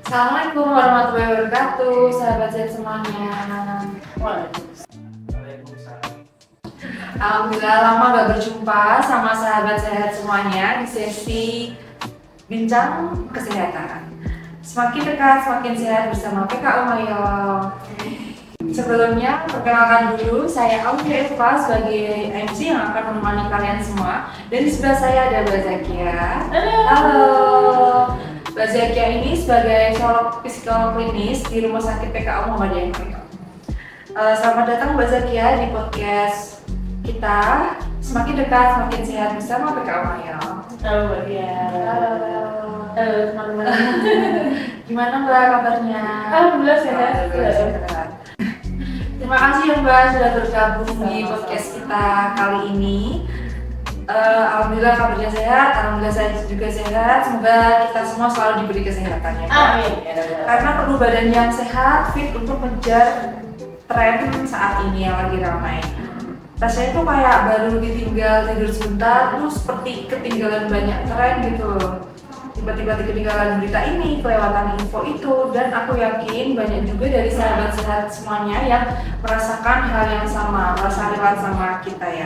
Assalamualaikum warahmatullahi wabarakatuh, sahabat sehat semuanya. Alhamdulillah lama gak berjumpa sama sahabat sehat semuanya di sesi bincang kesehatan. Semakin dekat, semakin sehat bersama PKU Mayo. Sebelumnya, perkenalkan dulu, saya Aulia Eva sebagai MC yang akan menemani kalian semua. Dan di sebelah saya ada Mbak Zakia. Halo. Mbak Zakia ini sebagai psikolog klinis di Rumah Sakit PKU Muhammadiyah Mayo. Selamat datang Mbak Zakia di podcast kita Semakin Dekat, Semakin Sehat bersama PKU Mayo. Halo Mbak Dia. Halo. Halo teman-teman. Gimana Mbak kabarnya? Alhamdulillah sehat. Terima kasih ya Mbak sudah bergabung di podcast kita kali ini. Alhamdulillah kabarnya sehat, alhamdulillah saya juga sehat. Semoga kita semua selalu diberi kesehatan ya Mbak. Amin. Karena perlu badan yang sehat, fit untuk mengejar tren saat ini yang lagi ramai. Rasanya tuh kayak baru ditinggal tidur sebentar, terus seperti ketinggalan banyak tren gitu loh. Tiba-tiba ketinggalan berita ini, kelewatan info itu, dan aku yakin banyak juga dari sahabat sehat semuanya yang merasakan hal yang sama, merasa relate sama kita ya.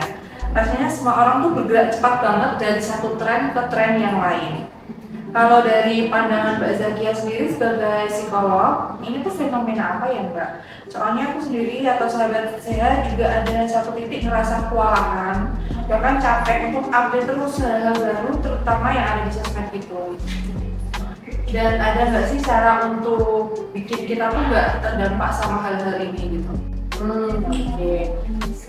Rasanya semua orang tuh bergerak cepat banget dari satu tren ke tren yang lain. Kalau dari pandangan Mbak Zakia sendiri sebagai psikolog, ini tuh fenomena apa ya Mbak? Soalnya aku sendiri atau sahabat saya juga ada satu titik ngerasa kewalahan, bahkan capek untuk update terus hal-hal baru, terutama yang ada di sosmed itu. Dan ada nggak sih cara untuk bikin kita tuh nggak terdampak sama hal-hal ini gitu? Oke.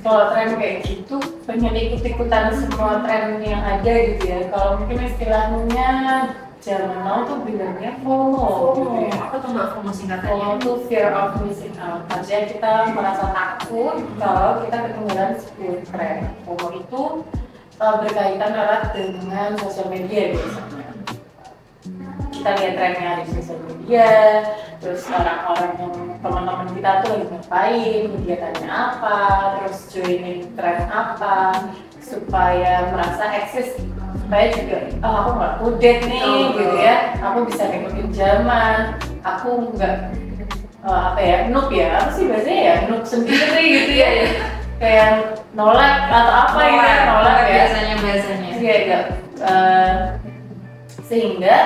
Kalau tren kayak gitu, pengen ikut-ikutan semua tren yang ada gitu ya. Kalau mungkin istilahnya zaman now tuh bilangnya FOMO gitu ya. Apa tuh Mbak FOMO singkatannya? FOMO tuh fear of missing out. Artinya kita merasa takut kalau kita ketinggalan sebuah tren. FOMO itu berkaitan erat dengan sosial media biasanya. Kita lihat trennya di sosial media, terus orang-orang yang teman-teman kita tuh lagi ngapain, kegiatannya apa, terus joinin tren apa, supaya merasa eksis, supaya juga aku nggak update nih gitu ya, aku bisa ngikutin zaman, aku nggak noob ya, apa sih bahasanya ya, noob sendiri gitu ya, kayak nolak atau apa gitu ya, nolak ya biasanya. Iya enggak, sehingga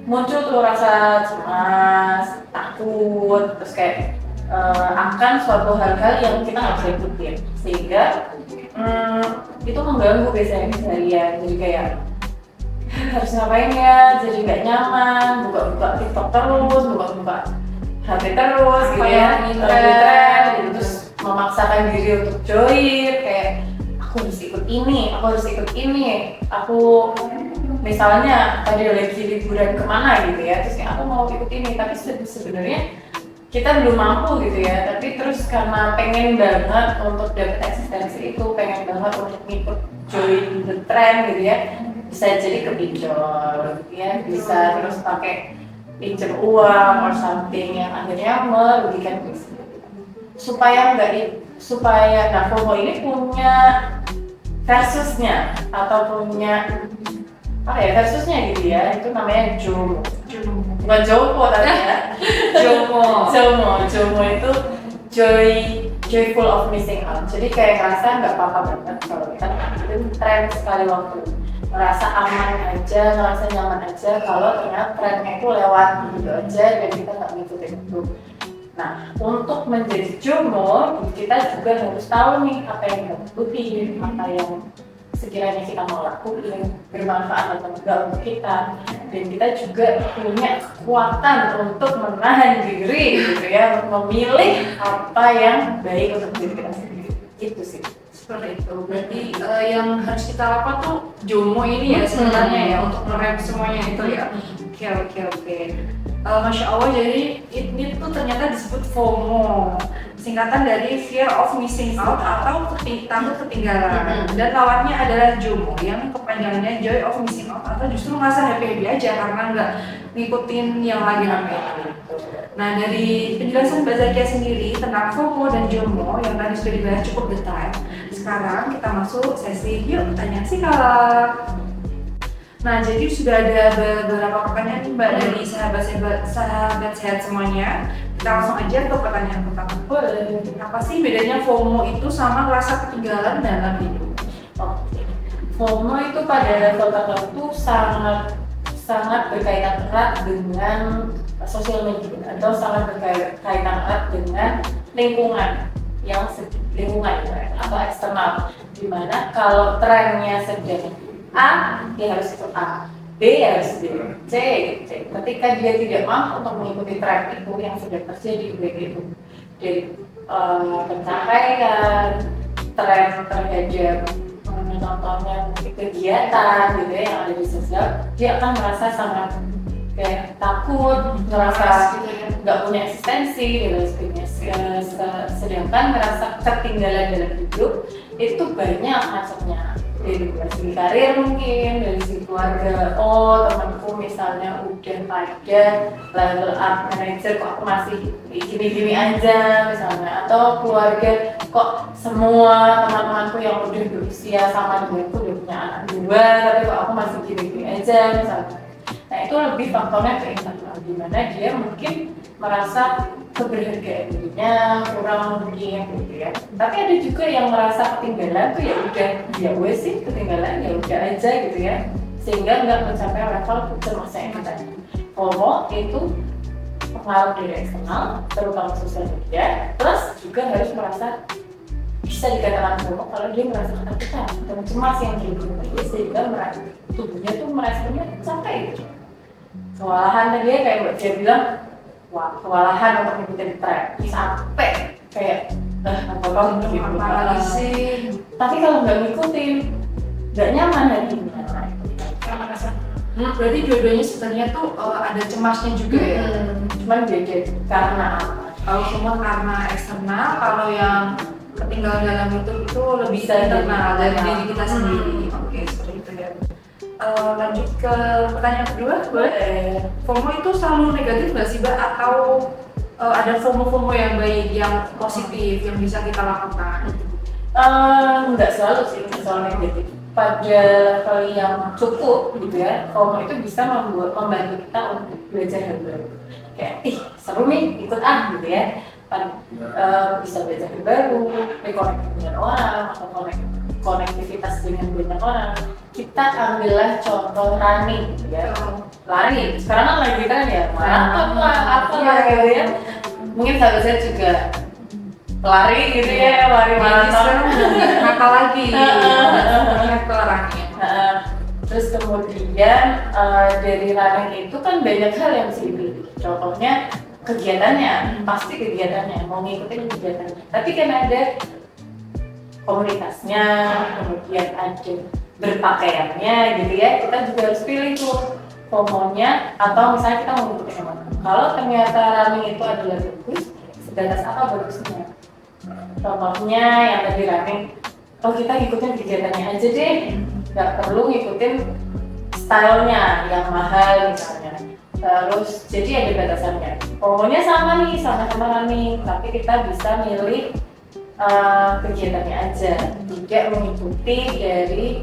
muncul tuh rasa cemas, takut, terus kayak akan suatu hal-hal yang kita nggak bisa ikutin, sehingga itu mengganggu biasanya keseharian. Jadi kayak harus ngapain ya, jadi nggak nyaman, buka-buka TikTok terus, buka-buka HP terus, gitu ya, tren, gitu. Terus memaksakan diri untuk join, kayak aku harus ikut ini, aku misalnya tadi lagi liburan kemana gitu ya, terus kayak aku mau ikut ini, tapi sebenarnya kita belum mampu gitu ya, tapi terus karena pengen banget untuk dapet eksistensi itu, pengen banget untuk ngikut join the trend gitu ya, bisa jadi kepinjol gitu ya, bisa terus pakai pinjam uang or something yang akhirnya merugikan diri sendiri. Supaya FOMO ini punya versusnya atau punya versusnya gitu ya, itu namanya JOMO. Bukan JOMO tapi ya. JOMO itu joyful of missing out. Jadi kayak ngerasa nggak apa-apa banget kalau kita ngikutin tren sekali waktu, ngerasa aman aja, ngerasa nyaman aja kalau ternyata trennya itu lewat gitu aja dan kita nggak ngikutin itu. Nah, untuk menjadi JOMO, kita juga harus tahu nih apa yang kita butuhin, apa yang sekiranya kita mau lakuin, bermanfaat atau enggak untuk kita, dan kita juga punya kekuatan untuk menahan diri gitu ya, memilih apa yang baik untuk diri kita sendiri. Itu sih. Seperti itu. Berarti yang harus kita lakukan tuh JOMO ini ya sebenarnya ya, untuk merem semuanya itu ya. Oke. Masya Allah, jadi ini tuh ternyata disebut FOMO, singkatan dari fear of missing out atau takut ketinggalan. Dan lawannya adalah JOMO yang kepanjangannya joy of missing out, atau justru ngerasa happy aja karena nggak ngikutin yang lagi rame. Nah, dari penjelasan Mbak Zakia sendiri tentang FOMO dan JOMO yang tadi sudah dibahas cukup detail, sekarang kita masuk sesi yuk tanya psikolog. Nah, jadi sudah ada beberapa pertanyaan nih Mbak dari sahabat sehat semuanya. Kita langsung aja ke pertanyaan pertama. Boleh. Apa sih bedanya FOMO itu sama merasa ketinggalan dalam hidup? Oke. FOMO itu pada level tertentu sangat berkaitan erat dengan sosial media atau sangat berkaitan erat dengan lingkungan lingkungan atau eksternal. Dimana kalau trennya sedang A, dia harus ikut A, B harus B, C, C. Ketika dia tidak mampu untuk mengikuti tren itu yang sudah terjadi baik itu dari pencapaian, tren terhadap contohnya kegiatan gitu ya yang ada di sosial, dia akan merasa sangat kayak takut, merasa nggak punya eksistensi gitu sebagainya. Sedangkan merasa ketinggalan dalam hidup itu banyak macamnya, dari segi karir mungkin, dari segi keluarga. Oh, temanku misalnya udah pada level up manager, kok aku masih gini-gini aja misalnya. Atau keluarga, kok semua teman-temanku yang udah berusia sama denganku udah punya anak dua, tapi kok aku masih gini-gini aja misalnya. Nah, itu lebih faktornya ke internal, dimana dia mungkin merasa keberhargaan dirinya kurang mungkin gitu ya. Tapi ada juga yang merasa ketinggalan tuh ya udah, ya gue sih ketinggalan ya udah aja gitu ya, sehingga nggak mencapai level kecemasan yang tadi. FOMO itu pengaruh dari eksternal, terutama sosial media, plus juga harus merasa, bisa dikatakan FOMO kalau dia merasa ketakutan dan cemas yang berlebihan, sehingga tubuhnya tuh merasanya capek gitu. Kewalahan tadi kayak Mbak Cia bilang, wah kewalahan untuk ngikutin tren sampai kayak apa gitu. Tapi kalau nggak ngikutin, nggak nyaman hatinya. Berarti dua-duanya sebenarnya tuh ada cemasnya juga ya. Cuman beda karena apa? Kalau semua karena eksternal, kalau yang ketinggalan dalam itu lebih Bisa internal dari internal. diri kita sendiri. Oke, seperti itu ya. Lanjut ke pertanyaan kedua, boleh? FOMO itu selalu negatif nggak sih Mbak? Atau ada FOMO yang baik, yang positif, yang bisa kita lakukan? Nggak selalu sih, nggak selalu negatif. Pada level yang cukup gitu ya, FOMO itu bisa membantu kita untuk belajar hal baru. Kayak, seru nih, ikut gitu ya. Bisa belajar hal baru, reconnect dengan orang, atau konektivitas dengan banyak orang. Kita ambillah contoh running gitu ya. Lari, sekarang kan lagi kan ya, maraton lah, apa lah gitu ya. Mungkin sahabat saya juga lari gitu ya, lari maraton. Nakal lagi, ingat ke orangnya. Terus kemudian dari running itu kan banyak hal yang bisa dipilih. Contohnya kegiatannya, pasti kegiatannya, mau ngikutin kegiatannya. Tapi kan ada komunitasnya, kemudian ada berpakaiannya gitu ya, kita juga harus pilih tuh FOMO-nya, atau misalnya kita mau ngikutin yang mana. Kalau ternyata running itu adalah bagus, sebatas apa bagusnya? Contohnya yang tadi running, kita ngikutin kegiatannya aja deh, nggak perlu ngikutin stylenya yang mahal misalnya. Terus jadi ada batasannya. FOMO-nya sama nih, sama-sama running, tapi kita bisa milih kegiatannya aja, tidak mengikuti dari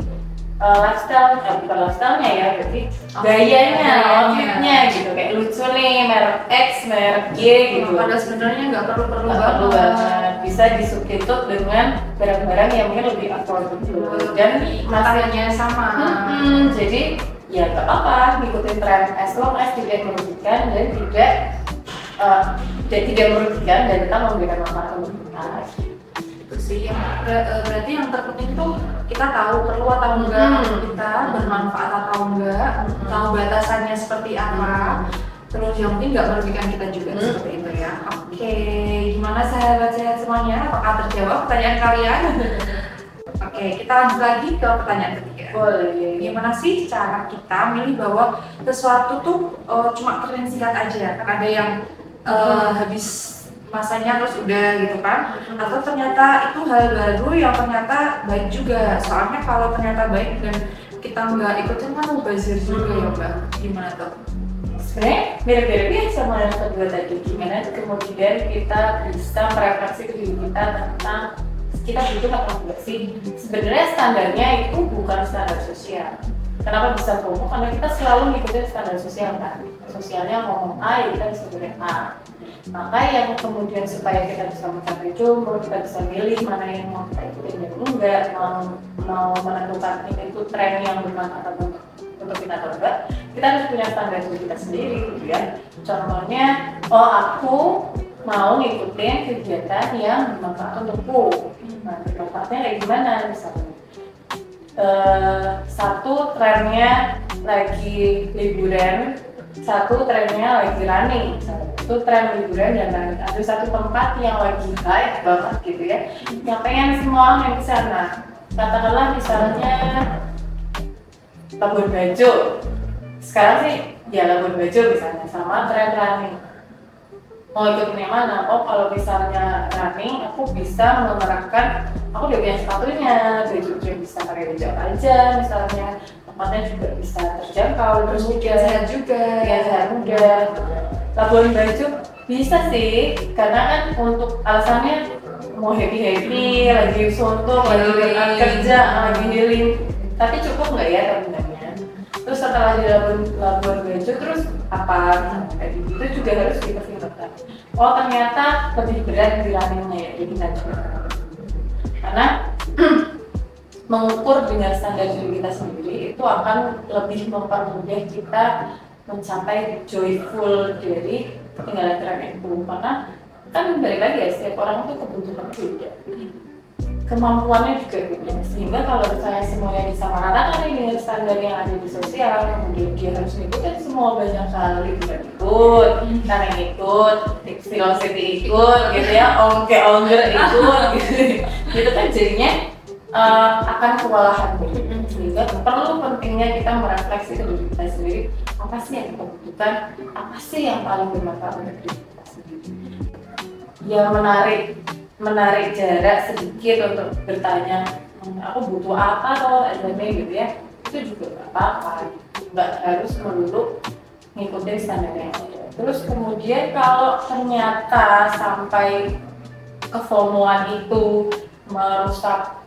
lifestyle, bukan lifestyle-nya ya, berarti gayanya, outfitnya gitu, kayak lucu nih, merek X, merek Y gitu. Padahal sebenarnya nggak perlu banget. Bisa disubstitut dengan barang-barang yang mungkin lebih affordable dan materialnya sama. Jadi ya nggak apa-apa ngikutin tren as long as tidak merugikan dan tidak merugikan dan tetap memberikan manfaat untuk kita. Sih, berarti yang terpenting tuh kita tahu perlu atau enggak kita, bermanfaat atau enggak, tahu batasannya seperti apa, terus yang penting nggak merugikan kita juga seperti itu ya. Oke, gimana sahabat sehat semuanya? Apakah terjawab pertanyaan kalian? Oke, kita lanjut lagi ke pertanyaan ketiga. Boleh. Gimana sih cara kita milih bahwa sesuatu tuh cuma tren singkat aja? Kan ada yang habis masanya terus udah gitu kan, atau ternyata itu hal baru yang ternyata baik juga. Soalnya kalau ternyata baik dan kita nggak ikutin kan mubazir juga ya Mbak. Gimana tuh? Sebenarnya mirip-mirip ya sama yang kedua tadi. Gimana kemudian kita bisa merefleksi ke diri kita tentang kita butuh atau enggak sih. Sebenarnya standarnya itu bukan standar sosial, Kenapa bisa FOMO? Karena kita selalu ngikutin standar sosial kan. Sosialnya ngomong A, ya kita bisa pilih A. Maka yang kemudian supaya kita bisa mencapai jomblo, kita bisa milih mana yang mau kita ikutin dan enggak, mau menentukan ini itu tren yang bermanfaat untuk kita atau enggak, kita harus punya standar diri kita sendiri gitu ya. Contohnya, oh aku mau ngikutin kegiatan yang bermanfaat untukku. Nah, bermanfaatnya kayak gimana misalnya? Satu trennya lagi liburan, satu trennya lagi running. Itu tren liburan dan running. Ada satu tempat yang lagi hype banget gitu ya, yang pengen semua orang yang ke sana. Katakanlah misalnya Labuan Bajo. Sekarang sih ya Labuan Bajo misalnya, sama tren running. Mau ikut yang mana? Oh kalau misalnya running, aku bisa menerapkan, aku udah punya sepatunya, baju bisa pakai baju apa aja misalnya, tempatnya juga bisa terjangkau, terus juga sehat juga, ya sehat juga. Labuan Bajo bisa sih, karena kan untuk alasannya mau happy, lagi suntuk, lagi kerja, lagi healing. Tapi cukup nggak ya teman-teman? Terus setelah di Labuan Bajo, terus apa? Kayak gitu itu juga harus dipertimbangkan. Oh ternyata lebih berat di runningnya ya, jadi kita coba. Karena mengukur dengan standar diri kita sendiri itu akan lebih mempermudah kita mencapai joyful dari ketinggalan tren itu. Karena kan balik lagi ya, setiap orang itu kebutuhan beda, kemampuannya juga beda, sehingga kalau misalnya semuanya disamaratakan dengan standar yang ada di sosial, kemudian dia harus ngikutin semua banyak kali, bukan ikut, karena ikut, velocity ikut gitu ya, ongger ikut gitu, gitu kan jadinya akan kewalahan gitu. Sehingga perlu pentingnya kita merefleksi ke diri kita sendiri, apa sih yang kita butuhkan, apa sih yang paling bermanfaat untuk diri kita sendiri. Ya menarik jarak sedikit untuk bertanya, aku butuh apa atau lain-lain gitu ya, itu juga nggak apa-apa, nggak harus melulu ngikutin standar yang ada. Terus kemudian kalau ternyata sampai kefomoan itu merusak,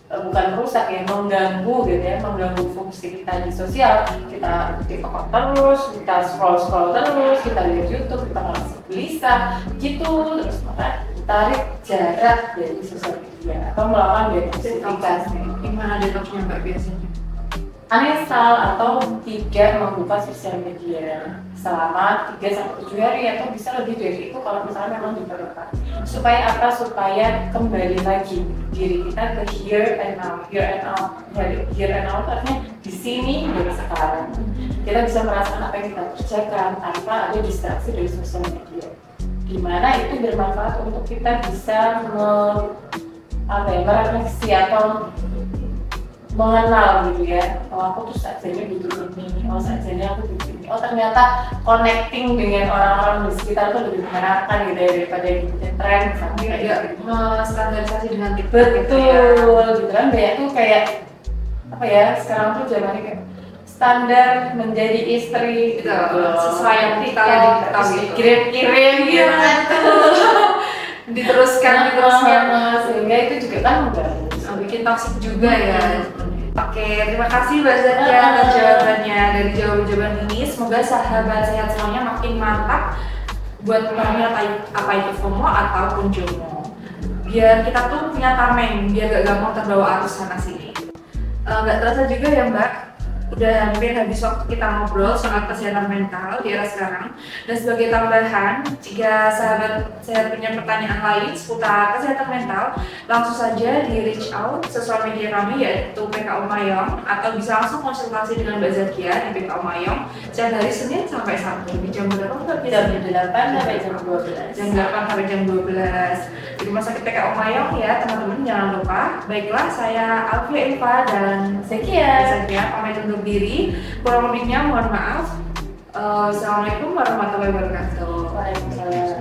bukan merusak ya, mengganggu gitu ya, mengganggu fungsi kita di sosial, kita TikTok terus, kita scroll terus, kita lihat YouTube, kita ngerasa gelisah gitu, terus maka tarik jarak dari sosial media atau melawan detoksifikasi. Gimana detoxnya Mbak biasanya? Uninstall atau tidak membuka sosial media selama 3-7 hari atau bisa lebih dari itu kalau misalnya memang diperlukan. Supaya apa? Supaya kembali lagi diri kita ke here and now. Here and now artinya di sini dan sekarang. Kita bisa merasakan apa yang kita kerjakan tanpa ada distraksi dari sosial media. Dimana itu bermanfaat untuk kita bisa merefleksi atau mengenal gitu ya, oh aku tuh sajanya butuh ini, oh sajanya aku butuh ini, oh ternyata connecting dengan orang-orang di sekitar tuh lebih menyenangkan gitu ya daripada ikutin tren misalnya Ya, standarisasi dengan tipe betul gitu kan. Banyak tuh kayak apa ya, sekarang tuh zamannya kayak standar menjadi istri gitu, sesuai yang kita terus gitu. kirim-kirim gitu kan diteruskan sehingga itu juga kan bikin toxic juga ya. Oke, terima kasih Mbak Zakia atas jawabannya. Dari jawaban ini, semoga sahabat sehat semuanya makin mantap buat memahami apa itu FOMO ataupun JOMO. Biar kita tuh punya tameng, biar gak gampang terbawa arus sana sini. Gak terasa juga ya Mbak, udah hampir habis waktu kita ngobrol soal kesehatan mental di era sekarang. Dan sebagai tambahan, jika sahabat sehat punya pertanyaan lain seputar kesehatan mental, langsung saja di reach out sosial media kami yaitu PKU Mayong, atau bisa langsung konsultasi dengan Mbak Zakia di PKU Mayong setiap hari Senin sampai Sabtu di jam berapa Mbak? Jam 8 sampai jam 12. Jam 8 sampai jam 12 di Rumah Sakit PKU Mayong ya teman-teman, jangan lupa. Baiklah, saya Alfia Eva dan Zakia pamit undur diri. Kurang lebihnya mohon maaf. Assalamualaikum warahmatullahi wabarakatuh. Waalaikumsalam.